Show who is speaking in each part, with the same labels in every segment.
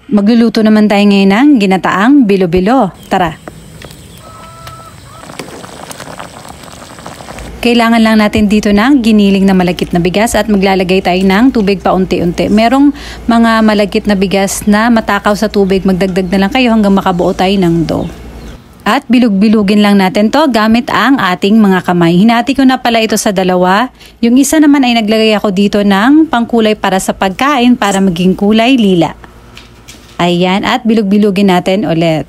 Speaker 1: Magluluto naman tayo ngayon ng ginataang bilo-bilo. Tara! Kailangan lang natin dito ng giniling na malagkit na bigas at maglalagay tayo ng tubig paunti-unti. Merong mga malagkit na bigas na matakaw sa tubig, magdagdag na lang kayo hanggang makabuo tayo ng dough. At bilug-bilugin lang natin to gamit ang ating mga kamay. Hinati ko na pala ito sa dalawa. Yung isa naman ay naglagay ako dito ng pangkulay para sa pagkain para maging kulay lila. Ayan, at bilug-bilugin natin ulit.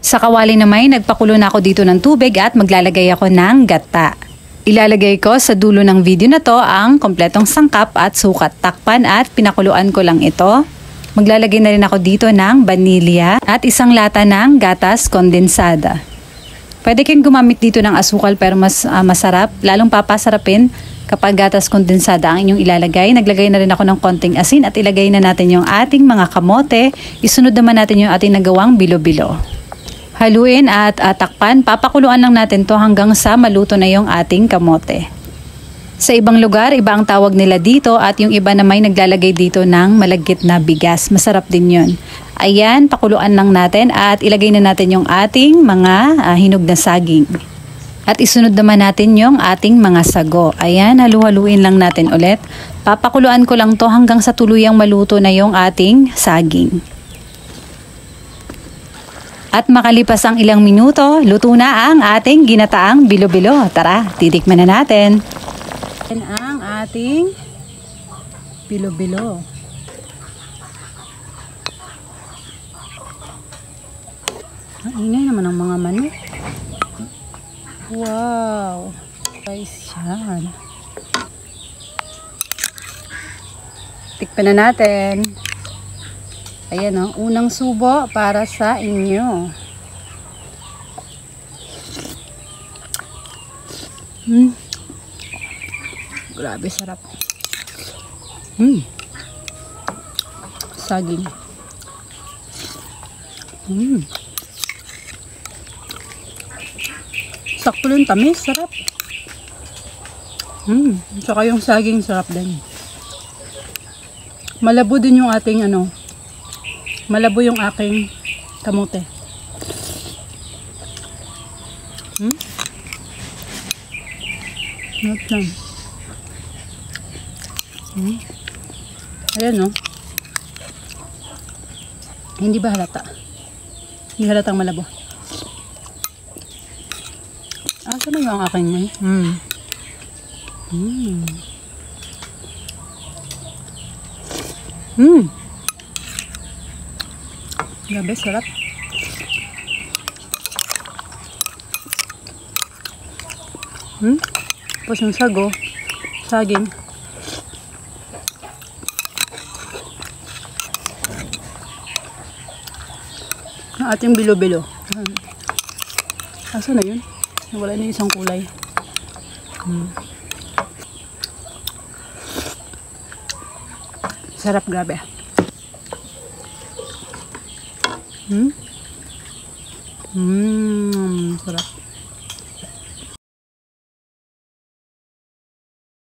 Speaker 1: Sa kawali naman, nagpakulo na ako dito ng tubig at maglalagay ako ng gata. Ilalagay ko sa dulo ng video na to ang kompletong sangkap at sukat. Takpan at pinakuluan ko lang ito. Maglalagay na rin ako dito ng vanilya at isang lata ng gatas kondensada. Pwede kayong gumamit dito ng asukal pero mas masarap. Lalong papasarapin kapag gatas kondensada ang inyong ilalagay. Naglagay na rin ako ng konting asin at ilagay na natin yung ating mga kamote. Isunod naman natin yung ating nagawang bilo-bilo. Haluin at takpan. Papakuluan lang natin to hanggang sa maluto na yung ating kamote. Sa ibang lugar, iba ang tawag nila dito at yung iba naman naglalagay dito ng malagkit na bigas. Masarap din yun. Ayan, pakuluan lang natin at ilagay na natin yung ating mga hinog na saging. At isunod naman natin yung ating mga sago. Ayan, halu-haluin lang natin ulit. Papakuluan ko lang to hanggang sa tuluyang maluto na yung ating saging. At makalipas ang ilang minuto, luto na ang ating ginataang bilo-bilo. Tara, titikman na natin. Yan ang ating bilo-bilo. Ang ingay naman ang mga manok. Wow! Guys, yan. Tikpan na natin. Ayan o, unang subo para sa inyo. Grabe, sarap. Saging. Sakto lang tamis, sarap. Saka yung saging, sarap din. Malabo din yung ating malabo yung aking kamote. Not lang. Ayan no. Hindi ba halata? Hindi halatang malabo. Saan na yung aking Grabe, sarap. Tapos yung saging. Ang ating bilo-bilo. Asa na yun? Wala na isang kulay. Sarap, grabe.